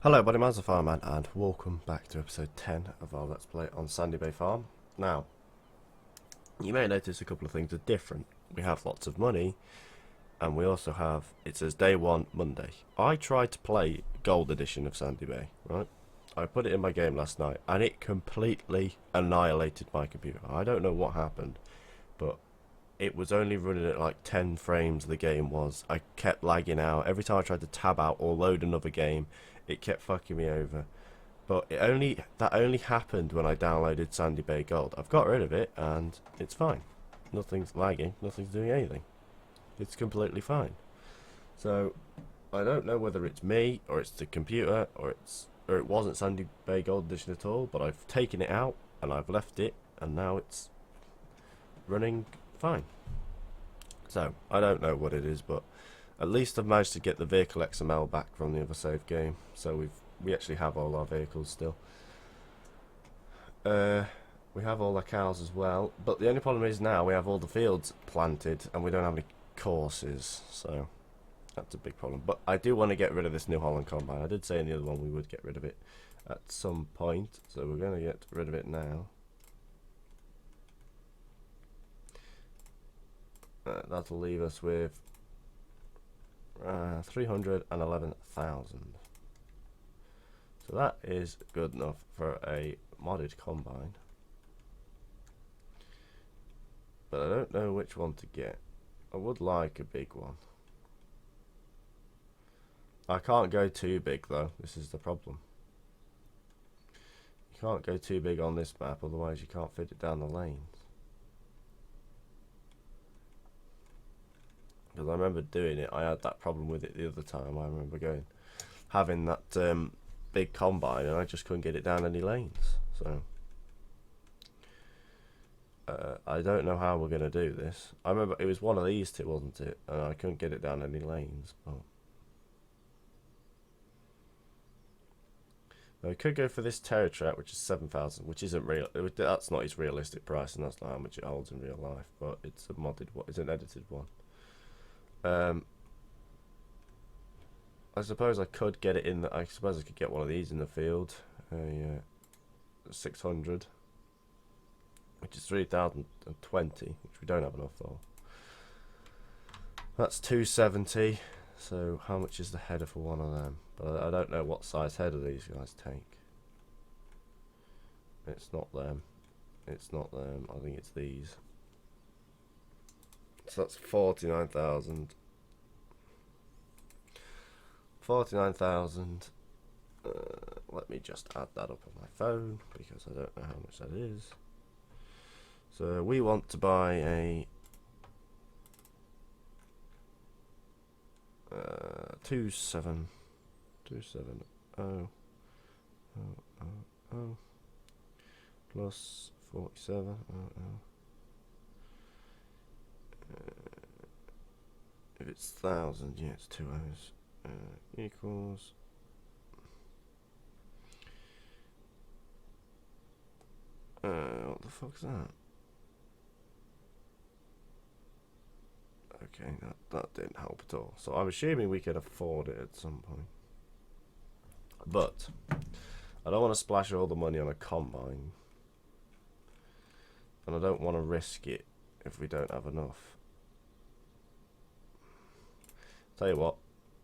Hello, buddy, man's the Fireman, and welcome back to episode 10 of our Let's Play on Sandy Bay Farm. Now, you may notice a couple of things are different. We have lots of money, and we also have, it says day 1, Monday. I tried to play Gold Edition of Sandy Bay, right? I put it in my game last night, and it completely annihilated my computer. I don't know what happened, but it was only running at like 10 frames the game was. I kept lagging out. Every time I tried to tab out or load another game, it kept fucking me over. But that only happened when I downloaded Sandy Bay Gold. I've got rid of it and it's fine. Nothing's lagging, nothing's doing anything. It's completely fine. So I don't know whether it's me or it's the computer or it wasn't Sandy Bay Gold Edition at all, but I've taken it out and I've left it and now it's running fine. So I don't know what it is, but at least I've managed to get the vehicle XML back from the other save game, so we actually have all our vehicles still. We have all our cows as well, but the only problem is now we have all the fields planted and we don't have any courses, so that's a big problem. But I do want to get rid of this New Holland combine. I did say in the other one we would get rid of it at some point, so we're going to get rid of it now. That'll leave us with 311,000. So that is good enough for a modded combine. But I don't know which one to get. I would like a big one. I can't go too big though, this is the problem. You can't go too big on this map, otherwise you can't fit it down the lanes. Because I remember doing it, I had that problem with it the other time. I remember having that big combine and I just couldn't get it down any lanes. So I don't know how we're going to do this. I remember it was one of these two, wasn't it? And I couldn't get it down any lanes. But we could go for this Terra Track, which is 7,000, which isn't real. That's not its realistic price, and that's not how much it holds in real life. But it's a modded one. It's an edited one. I suppose I could get it in. I suppose I could get one of these in the field. 600, which is 3,020, which we don't have enough for. That's 270. So how much is the header for one of them? But I don't know what size header these guys take. It's not them. It's not them. I think it's these. So that's 49,000. 49,000. Let me just add that up on my phone because I don't know how much that is. So we want to buy a 270 plus 47. If it's 1,000, yeah, it's 2 O's. Equals what the fuck's that? Okay, that didn't help at all. So I'm assuming we can afford it at some point. But I don't want to splash all the money on a combine. And I don't want to risk it if we don't have enough. Tell you what,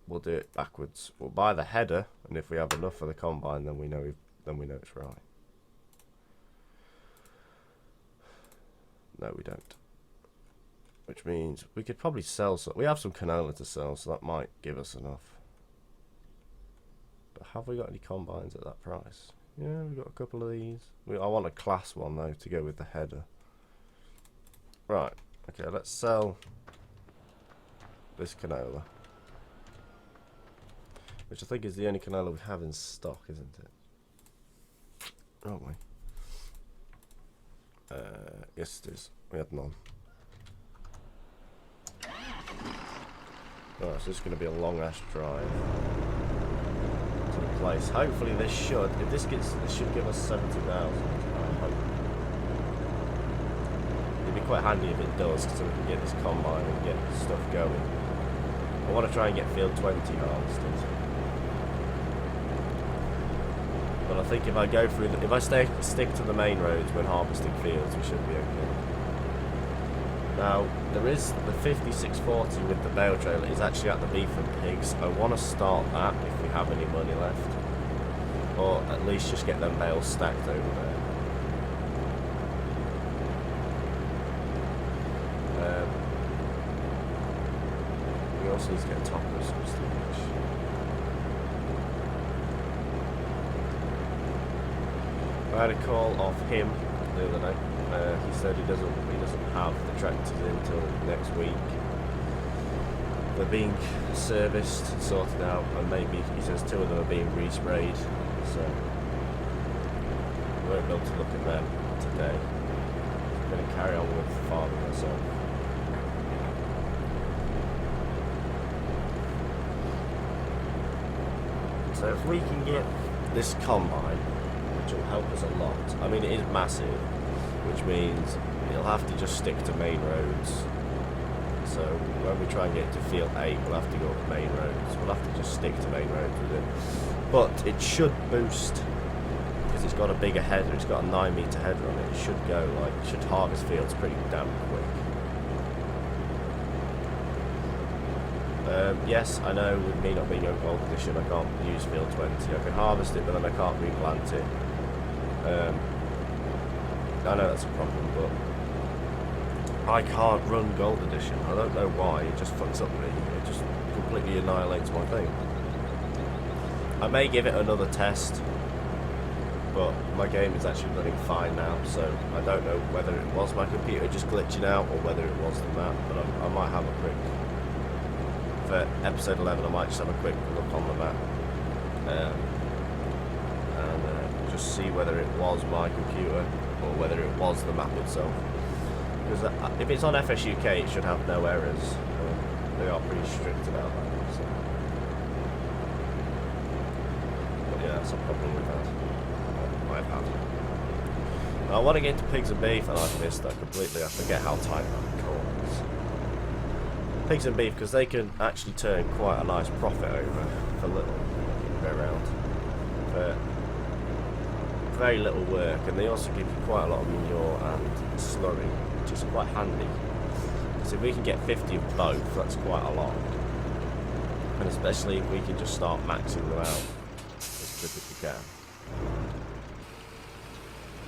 we'll do it backwards. We'll buy the header, and if we have enough for the combine, then we know it's right. No, we don't. Which means we could probably sell some. We have some canola to sell, so that might give us enough. But have we got any combines at that price? Yeah, we've got a couple of these. I want a class one though to go with the header. Right. Okay, let's sell this canola. Which I think is the only canola we have in stock, isn't it? Aren't we? Yes, it is. We had none. Alright, so it's going to be a long ass drive to the place. Hopefully this should, if this should give us 70,000. I hope. It'd be quite handy if it does, so we can get this combine and get stuff going. I want to try and get field 20 harvested. And I think if I go through, if I stick to the main roads when harvesting fields, we should be okay. Now, there is the 5640 with the bale trailer is actually at the Beef and Pigs. I want to start that if we have any money left. Or at least just get them bales stacked over there. We also need to get a topper or some storage. I had a call off him the other day. He said he doesn't have the tractors until next week. They're being serviced and sorted out, and maybe he says 2 of them are being resprayed, so we won't be able to look at them today. I'm going to carry on with farming myself. So if we can get this combine, which will help us a lot. I mean, it is massive, which means it'll have to just stick to main roads. So when we try and get to field 8, we'll have to go up main roads. We'll have to just stick to main roads with it. But it should boost, because it's got a bigger header, it's got a 9-metre header on it. It should go, like, it should harvest fields pretty damn quick. Yes, I know with me not being on gold edition, I can't use field 20. I can harvest it, but then I can't replant it. I know that's a problem, but I can't run gold edition. I don't know why, it just fucks up me. It just completely annihilates my thing. I may give it another test, but my game is actually running fine now, so I don't know whether it was my computer just glitching out or whether it was the map, but I might have a quick, for episode 11 I might just have a quick look on the map and just see whether it was my computer or whether it was the map itself. Because if it's on FSUK, it should have no errors. They are pretty strict about that. So. But yeah, that's a problem with that. I've had. I want to get into pigs and beef, and I've missed that completely. I forget how tight that call is. Pigs and beef, because they can actually turn quite a nice profit over for little. Go around. But very little work, and they also give you quite a lot of manure and slurry, which is quite handy. So if we can get 50 of both, that's quite a lot. And especially if we can just start maxing them out as quick as we can.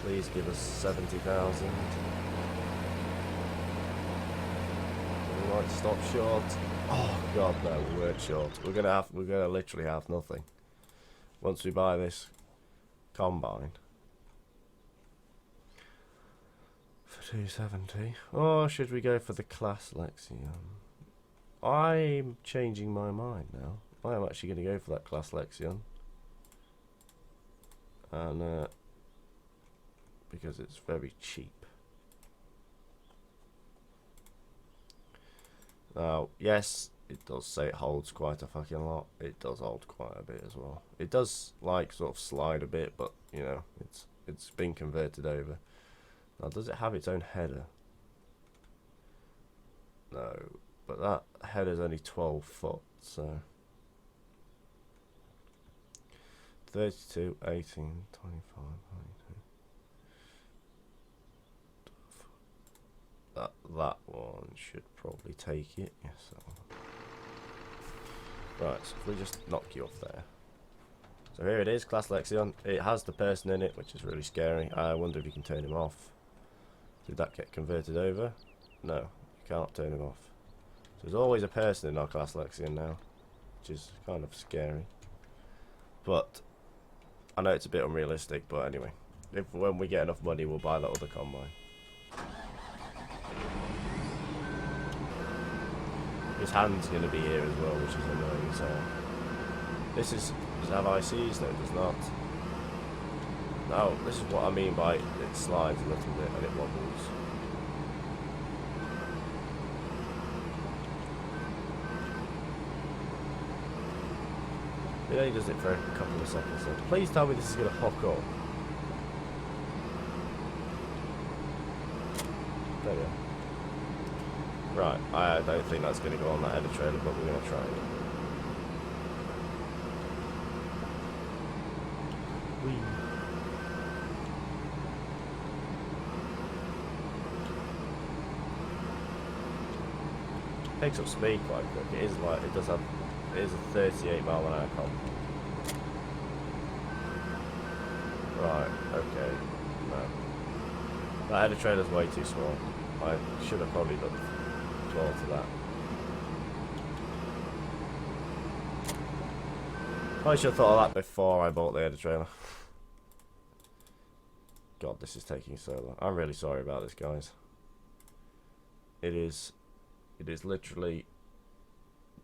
Please give us 70,000. We might stop short. Oh god, no, we weren't short. We're gonna literally have nothing once we buy this combine for 270. Or should we go for the Claas Lexion? I'm changing my mind now. I am actually going to go for that Claas Lexion, and because it's very cheap. Now, yes, it does say it holds quite a fucking lot. It does hold quite a bit as well. It does like sort of slide a bit, but you know, it's been converted over. Now, does it have its own header? No, but that header's only 12 foot, so 32, 18, 25, 22. That one should probably take it. Yes, that one. Right, so if we just knock you off there. So here it is, Claas Lexion. It has the person in it, which is really scary. I wonder if you can turn him off. Did that get converted over? No, you can't turn him off. So there's always a person in our Claas Lexion now, which is kind of scary. But I know it's a bit unrealistic, but anyway. When we get enough money, we'll buy that other combine. His hand's going to be here as well, which is annoying. So this is, does it have ICs? No, it does not. No, this is what I mean by it slides a little bit and it wobbles. It only does it for a couple of seconds. So please tell me this is going to hook up. There we go. Right, I don't think that's going to go on that header trailer, but we're going to try it. Whee. picks up speed quite quick. It is like, it does have, it is a 38 mile an hour comp. Right, okay, no. That header trailer's way too small. I should have probably done 12 to that. I should have thought of that before I bought the header trailer. God, this is taking so long. I'm really sorry about this, guys. It is literally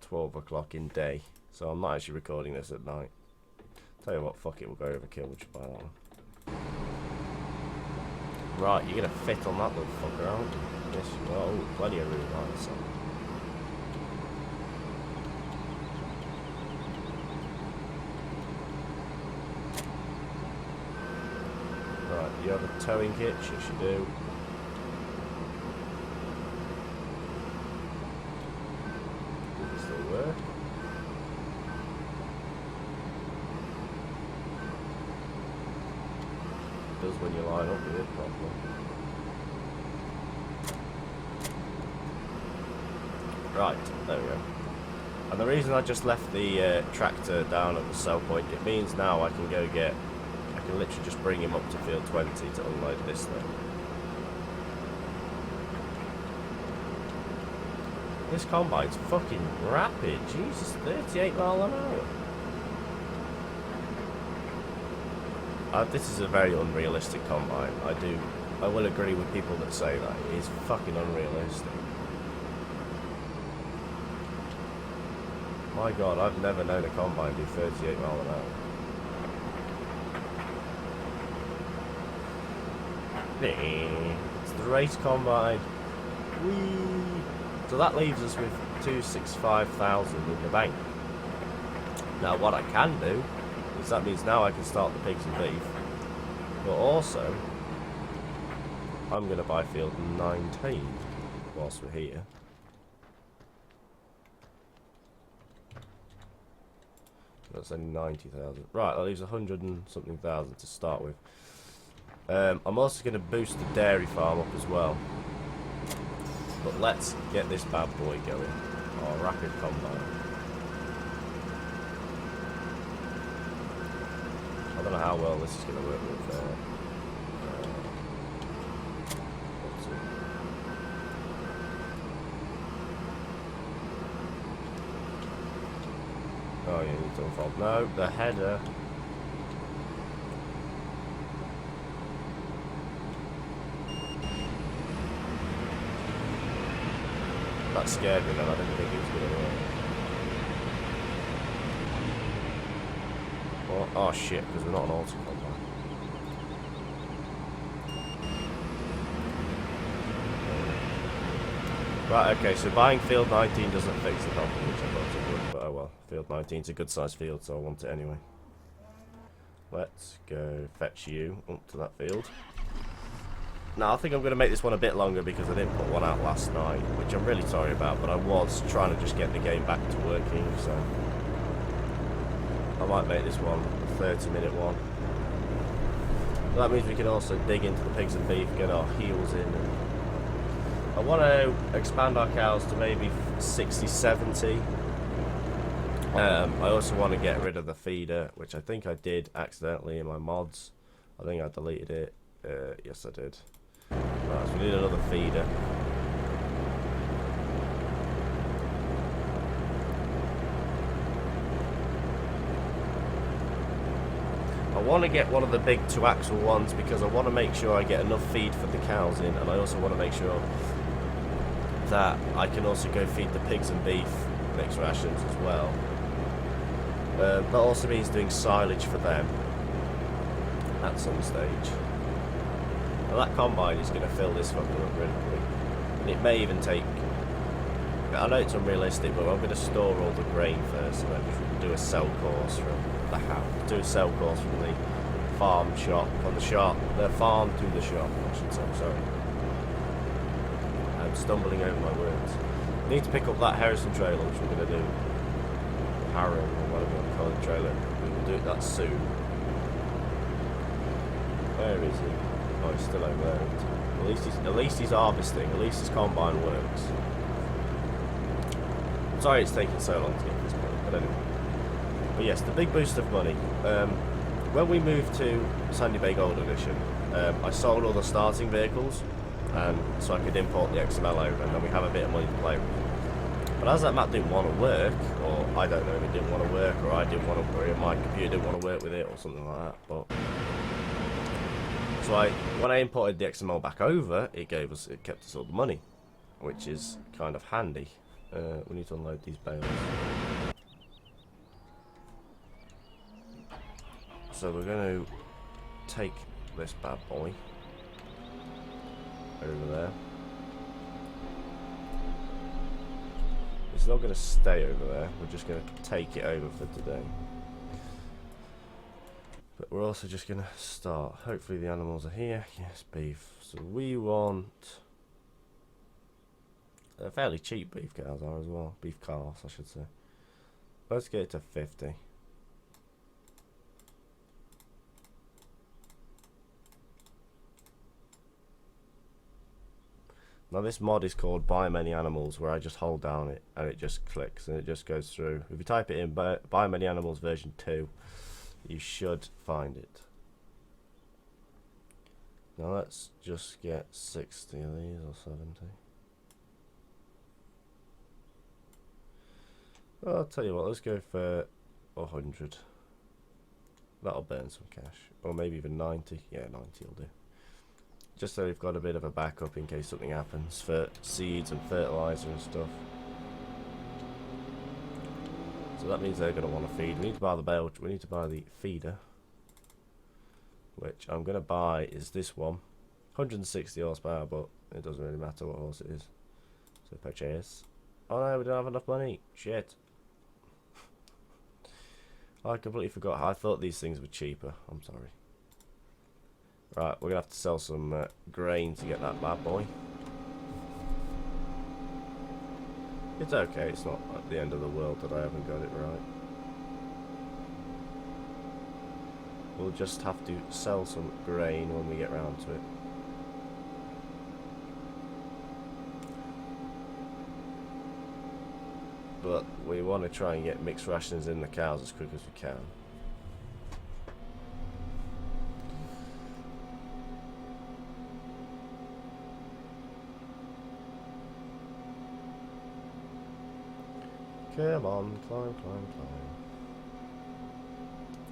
12 o'clock in day, so I'm not actually recording this at night. Tell you what, fuck it, we'll go overkill, we'll just buy that one. Right, you're gonna fit on that little fucker, aren't you? Yes, you are. Oh, plenty of room on it, so. Right, you have a towing hitch? Yes, you do. Does it still work? It does when you line up with it properly. Right, there we go. And the reason I just left the tractor down at the sell point, it means now I can go get, I can literally just bring him up to field 20 to unload this thing. This combine's fucking rapid, Jesus, 38 mile an hour. This is a very unrealistic combine. I will agree with people that say that. It is fucking unrealistic. My God, I've never known a combine do 38 mile an hour. It's the race combine. Whee! So that leaves us with 265,000 in the bank. Now what I can do is that means now I can start the pigs and beef, but also I'm going to buy field 19 whilst we're here. That's only 90,000. Right, that leaves 100 and something thousand to start with. I'm also going to boost the dairy farm up as well. But let's get this bad boy going. Our rapid combine. I don't know how well this is going to work with. What's it? Oh, yeah, you need to unfold. No, the header. That scared me, man. I didn't think it was going to work. Oh shit, because we're not an auto combine. Right, okay, so buying field 19 doesn't fix the problem, which I thought it would, but oh well. Field 19's a good sized field, so I want it anyway. Let's go fetch you up to that field. Now, I think I'm going to make this one a bit longer because I didn't put one out last night, which I'm really sorry about, but I was trying to just get the game back to working, so I might make this one a 30-minute one. But that means we can also dig into the pigs and beef, get our heels in. And I want to expand our cows to maybe 60, 70. I also want to get rid of the feeder, which I think I did accidentally in my mods. I think I deleted it. Yes, I did. Right, so we need another feeder. I want to get one of the big 2-axle ones because I want to make sure I get enough feed for the cows in, and I also want to make sure that I can also go feed the pigs and beef mixed rations as well. That also means doing silage for them at some stage. Now that combine is going to fill this fucker up really quick. And it may even take... I know it's unrealistic, but I'm going to store all the grain first and then do a sell course from the house. Do a sell course from the farm shop, from the farm to the shop, I should say, sorry. I'm stumbling over my words. I need to pick up that Harrison trailer, which we're going to do. Harrow, or whatever you want to call it, trailer. We will do that soon. Where is he? Oh, he's still over there. At least he's harvesting. At least his combine works. Sorry it's taking so long to get to this point, but anyway. But yes, the big boost of money. When we moved to Sandy Bay Gold Edition, I sold all the starting vehicles, so I could import the XML over, and then we have a bit of money to play with. But as that map didn't want to work, or I don't know if it didn't want to work, or I didn't want to, or my computer didn't want to work with it, or something like that. But so when I imported the XML back over, it kept us all the money, which is kind of handy. We need to unload these bales. So we're going to take this bad boy over there. It's not going to stay over there. We're just going to take it over for today. But we're also just going to start. Hopefully the animals are here. Yes, beef. So we want... They're fairly cheap, beef cows are as well. Beef calves, I should say. Let's get it to 50. Now this mod is called Buy Many Animals, where I just hold down it and it just clicks and it just goes through. If you type it in Buy Many Animals version 2, you should find it. Now let's just get 60 of these, or 70. Well, I'll tell you what, let's go for 100. That'll burn some cash. Or maybe even 90. Yeah, 90 will do. Just so we've got a bit of a backup in case something happens for seeds and fertilizer and stuff. So that means they're going to want to feed. We need to buy the bale. We need to buy the feeder, which I'm going to buy is this one. 160 horsepower, but it doesn't really matter what horse it is. So purchase. Oh no, we don't have enough money. Shit. I completely forgot. I thought these things were cheaper. I'm sorry. Right, we're going to have to sell some grain to get that bad boy. It's okay, it's not at the end of the world that I haven't got it right. We'll just have to sell some grain when we get round to it. But we want to try and get mixed rations in the cows as quick as we can. Come on, climb, climb, climb.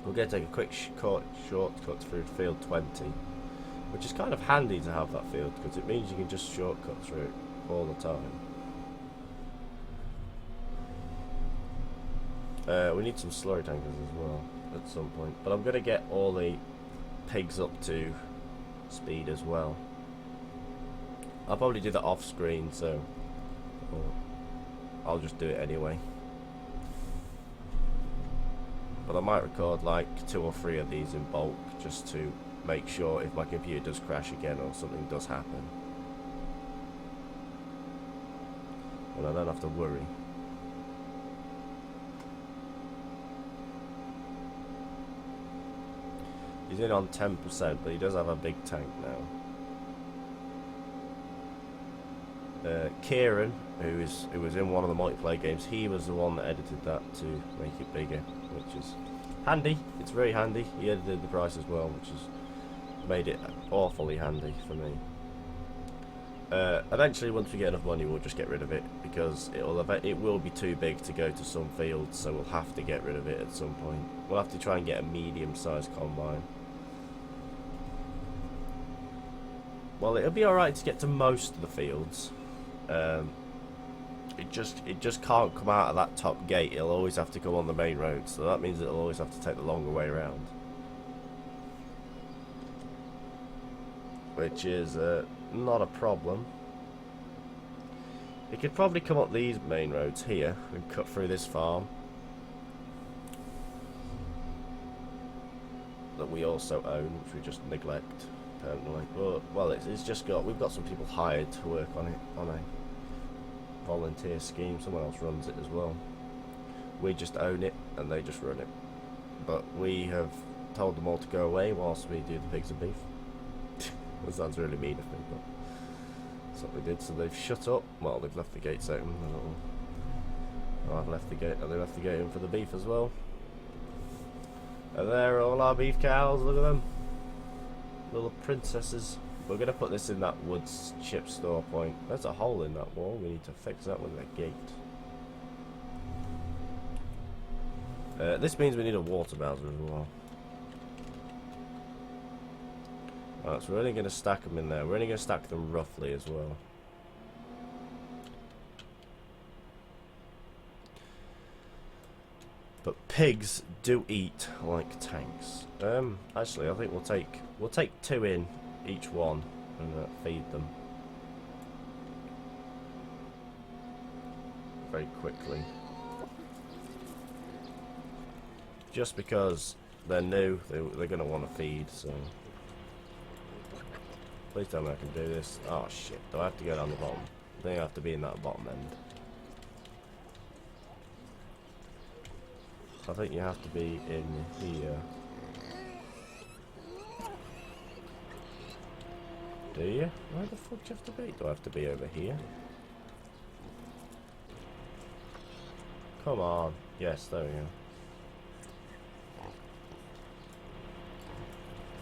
We're going to take a quick shortcut through field 20, which is kind of handy to have that field because it means you can just shortcut through it all the time. We need some slurry tankers as well at some point, but I'm going to get all the pigs up to speed as well. I'll probably do that off screen, so I'll just do it anyway. But I might record like 2 or 3 of these in bulk just to make sure if my computer does crash again or something does happen, and I don't have to worry. He's in on 10%, but he does have a big tank now. Kieran, who was in one of the multiplayer games, he was the one that edited that to make it bigger, which is handy. It's very handy. He edited the price as well, which has made it awfully handy for me. Eventually, once we get enough money, we'll just get rid of it because it will be too big to go to some fields, so we'll have to get rid of it at some point. We'll have to try and get a medium-sized combine. Well, it'll be alright to get to most of the fields. It just can't come out of that top gate. It'll always have to go on the main road, so that means it'll always have to take the longer way around, which is not a problem. It could probably come up these main roads here and cut through this farm that we also own, which we just neglect permanently. But well, it's just we've got some people hired to work on it on a volunteer scheme. Someone else runs it as well. We just own it and they just run it, but we have told them all to go away whilst we do the pigs and beef. That sounds really mean of me, but that's what we did. So they've shut up. Well, they've left the gates open. Oh, I've left the gate. They left the gate in for the beef as well. And there are all our beef cows. Look at them, little princesses. We're gonna put this in that woods chip store point. There's a hole in that wall. We need to fix that with a gate. This means we need a water bowser as well. Right, so we're only going to stack them in there. We're only going to stack them roughly as well. But pigs do eat like tanks. Actually, I think we'll take 2 in each one and feed them very quickly. Just because they're new, they're going to want to feed. So please tell me I can do this. Oh shit! Do I have to go down the bottom? I think I have to be in that bottom end. I think you have to be in here. Do you? Where the fuck do you have to be? Do I have to be over here? Come on. Yes, there we go.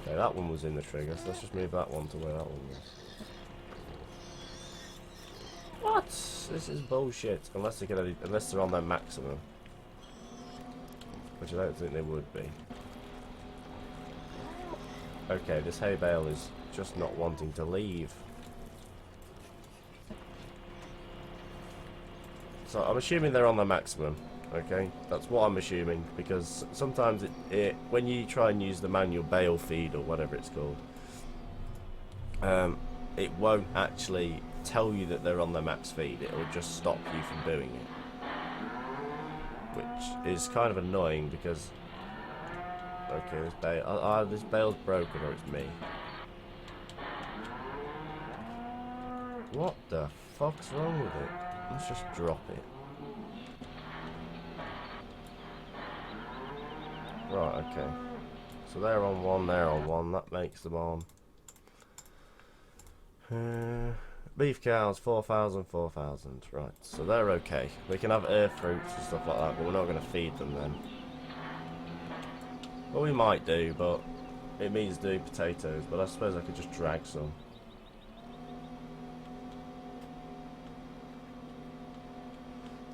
Okay, that one was in the trigger, so let's just move that one to where that one was. What? This is bullshit. Unless they're on their maximum. Which I don't think they would be. Okay, this hay bale is just not wanting to leave. So I'm assuming they're on their maximum. Okay, that's what I'm assuming, because sometimes when you try and use the manual bale feed or whatever it's called, it won't actually tell you that they're on their max feed. It will just stop you from doing it, which is kind of annoying because okay, this bale's broken, or it's me. What the fuck's wrong with it? Let's just drop it. Right, okay. So they're on 1, they're on 1. That makes them on. Beef cows, 4,000, 4,000. Right, so they're okay. We can have earth fruits and stuff like that, but we're not going to feed them then. Well, we might do, but it means do potatoes. But I suppose I could just drag some.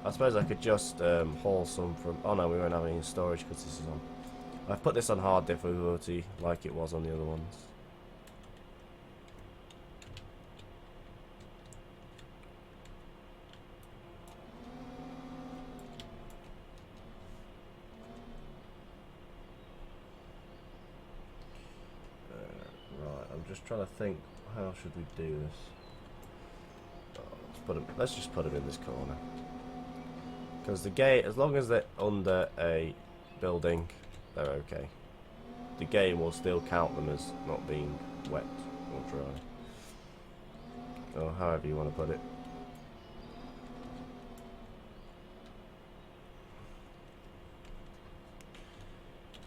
I suppose I could just haul some from... Oh no, we won't have any in storage because this is on... I've put this on hard difficulty like it was on the other ones. Right, I'm just trying to think, how should we do this? Oh, let's just put them in this corner. Because the gate, as long as they're under a building, they're okay. The game will still count them as not being wet or dry. Or however you want to put it.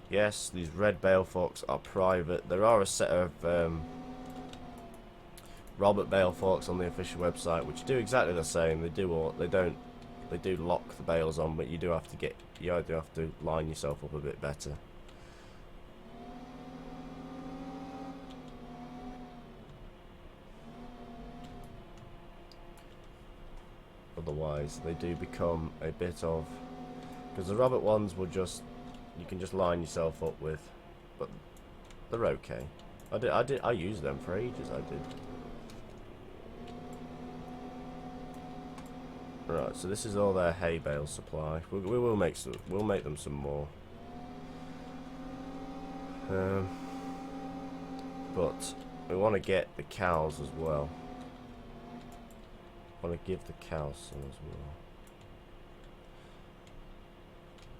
Yes, these red bale forks are private. There are a set of Robert bale forks on the official website which do exactly the same. They do lock the bales on, but you do have to line yourself up a bit better. Otherwise, they do become a bit of... Because the Robert ones will just... You can just line yourself up with, but they're okay. I used them for ages, I did. Right, so this is all their hay bale supply. We'll make them some more. But we want to get the cows as well. Want to give the cows some as well.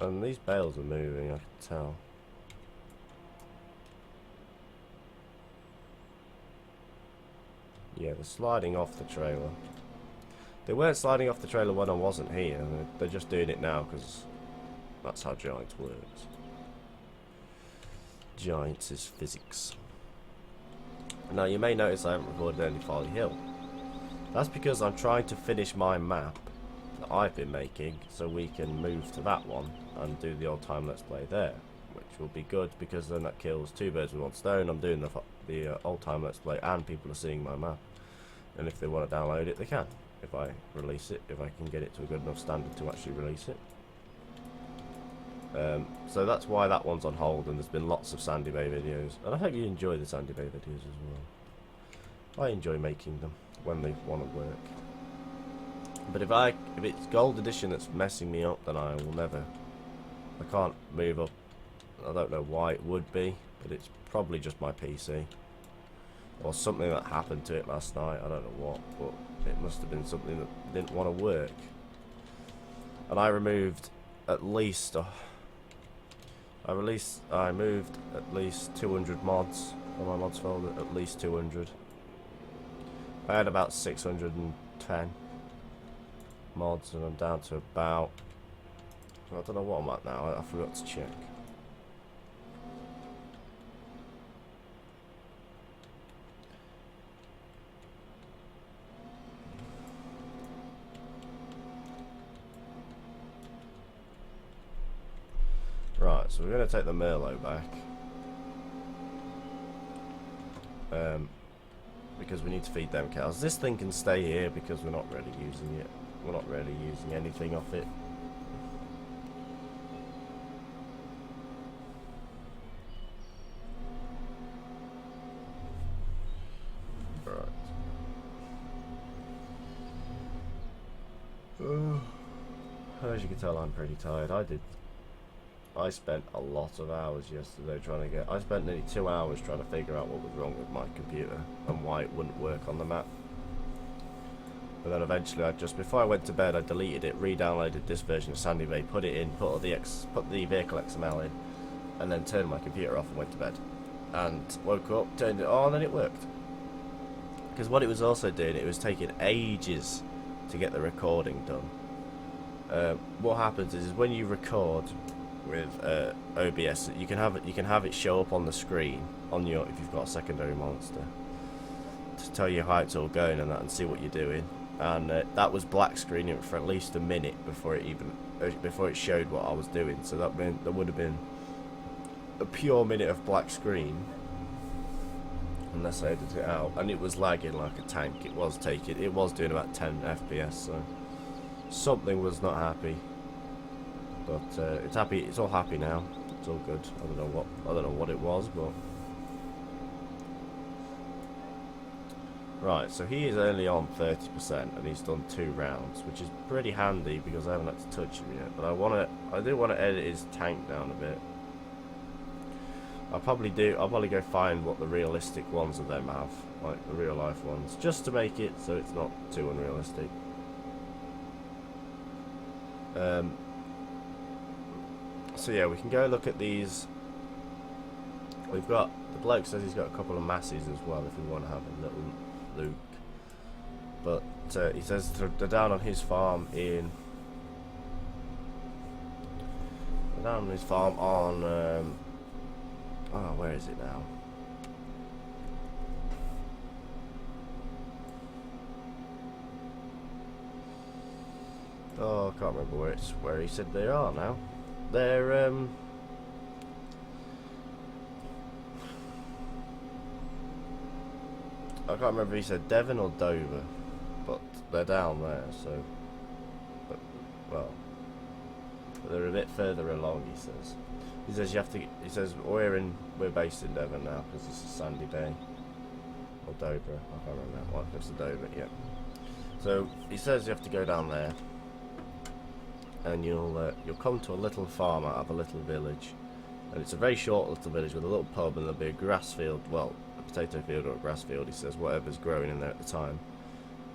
And these bales are moving, I can tell. Yeah, they're sliding off the trailer. They weren't sliding off the trailer when I wasn't here. They're just doing it now because that's how Giants works. Giants is physics. Now you may notice I haven't recorded any Folly Hill. That's because I'm trying to finish my map that I've been making, so we can move to that one and do the old time Let's Play there, which will be good because then that kills two birds with one stone. I'm doing the old time Let's Play and people are seeing my map, and if they want to download it they can, if I release it, if I can get it to a good enough standard to actually release it. So that's why that one's on hold, and there's been lots of Sandy Bay videos, and I hope you enjoy the Sandy Bay videos as well. I enjoy making them when they want to work. But if it's Gold Edition that's messing me up, then I can't move up. I don't know why it would be, but it's probably just my PC. Or something that happened to it last night, I don't know what, but it must have been something that didn't want to work. And I removed at least... I moved at least 200 mods on my mods folder, at least 200. I had about 610 mods, and I'm down to about... I don't know what I'm at now, I forgot to check. Right, so we're going to take the Merlot back. Because we need to feed them cows. This thing can stay here because we're not really using it. We're not really using anything off it. Right. As you can tell, I'm pretty tired. I spent a lot of hours yesterday I spent nearly 2 hours trying to figure out what was wrong with my computer and why it wouldn't work on the map. But then eventually, before I went to bed, I deleted it, re-downloaded this version of Sandy Bay, put it in, put the vehicle XML in, and then turned my computer off and went to bed. And woke up, turned it on, and then it worked. Because what it was also doing, it was taking ages to get the recording done. What happens is when you record with OBS, you can have it show up on the screen on your, if you've got a secondary monitor, to tell you how it's all going and that, and see what you're doing. And that was black screening for at least a minute before it showed what I was doing. So that meant there would have been a pure minute of black screen unless I edited it out, and it was lagging like a tank. It was doing about 10 FPS, so something was not happy. But it's happy. It's all happy now. It's all good. I don't know what it was, but right. So he is only on 30%, and he's done 2 rounds, which is pretty handy because I haven't had to touch him yet. But I do want to edit his tank down a bit. I'll probably go find what the realistic ones of them have, like the real life ones, just to make it so it's not too unrealistic. So yeah, we can go look at these. We've got, the bloke says he's got a couple of masses as well if we want to have a little look. But he says they're down on his farm on oh, where is it now? Oh, I can't remember where he said they are now. They're I can't remember if he said Devon or Dover, but they're down there, so they're a bit further along, he says. He says we're based in Devon now because this is Sandy Bay or Dover. I can't remember what it's Dover, yeah. So he says you have to go down there, and you'll come to a little farm out of a little village, and it's a very short little village with a little pub, and there'll be a grass field, well, a potato field or a grass field, he says, whatever's growing in there at the time,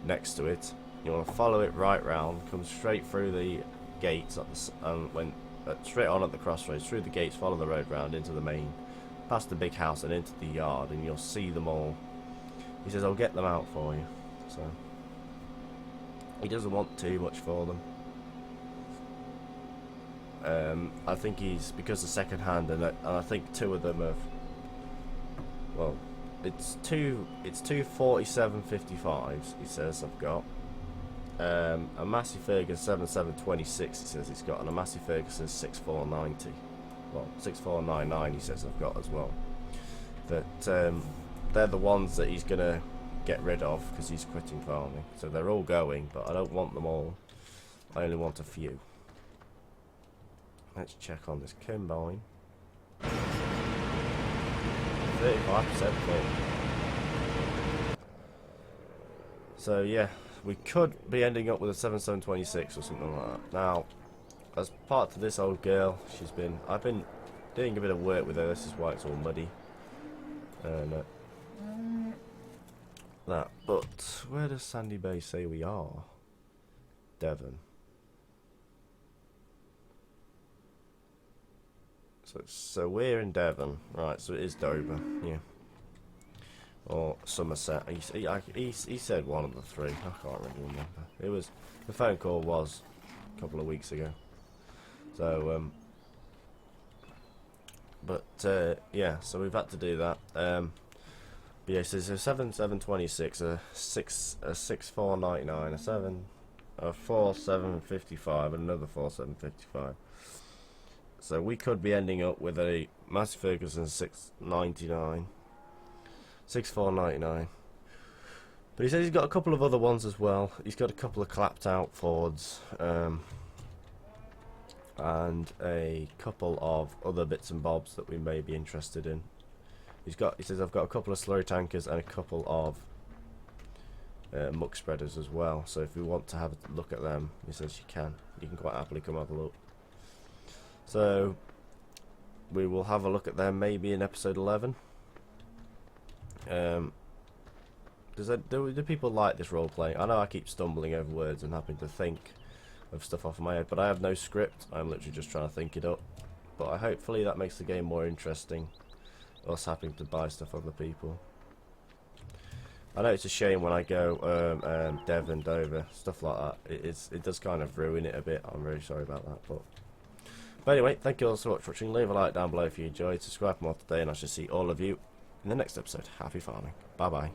next to it. You want to follow it right round, come straight through the gates straight on at the crossroads, through the gates, follow the road round into the main, past the big house and into the yard, and you'll see them all. He says, I'll get them out for you. So he doesn't want too much for them. I think because the second hand, and I think 2 of them have, well, it's two 4755s, he says I've got, a Massey Ferguson 7726 he says he's got, and a Massey Ferguson 6490. Well, 6499 he says I've got as well. But they're the ones that he's going to get rid of because he's quitting farming. So they're all going, but I don't want them all. I only want a few. Let's check on this combine. 35% full. So yeah, we could be ending up with a 7726 or something like that. Now, as part of this old girl, I've been doing a bit of work with her. This is why it's all muddy. That. But where does Sandy Bay say we are? Devon. So we're in Devon, right? So it is Dover, yeah, or Somerset. He said one of the three. I can't really remember. It was, the phone call was a couple of weeks ago. So yeah. So we've had to do that. But yeah, so it's a 7726, a 6499, a 4755, and another 4755. So we could be ending up with a Massey Ferguson 699, 6499. But he says he's got a couple of other ones as well. He's got a couple of clapped out Fords, and a couple of other bits and bobs that we may be interested in. He says I've got a couple of slurry tankers and a couple of muck spreaders as well. So if we want to have a look at them, he says you can quite happily come have a look. So we will have a look at them maybe in episode 11. Do people like this role playing? I know I keep stumbling over words and having to think of stuff off my head, but I have no script. I'm literally just trying to think it up. But hopefully that makes the game more interesting, us having to buy stuff off other people. I know it's a shame when I go Devon, Dover, stuff like that. It does kind of ruin it a bit. I'm really sorry about that. But anyway, thank you all so much for watching. Leave a like down below if you enjoyed. Subscribe for more today, and I shall see all of you in the next episode. Happy farming. Bye bye.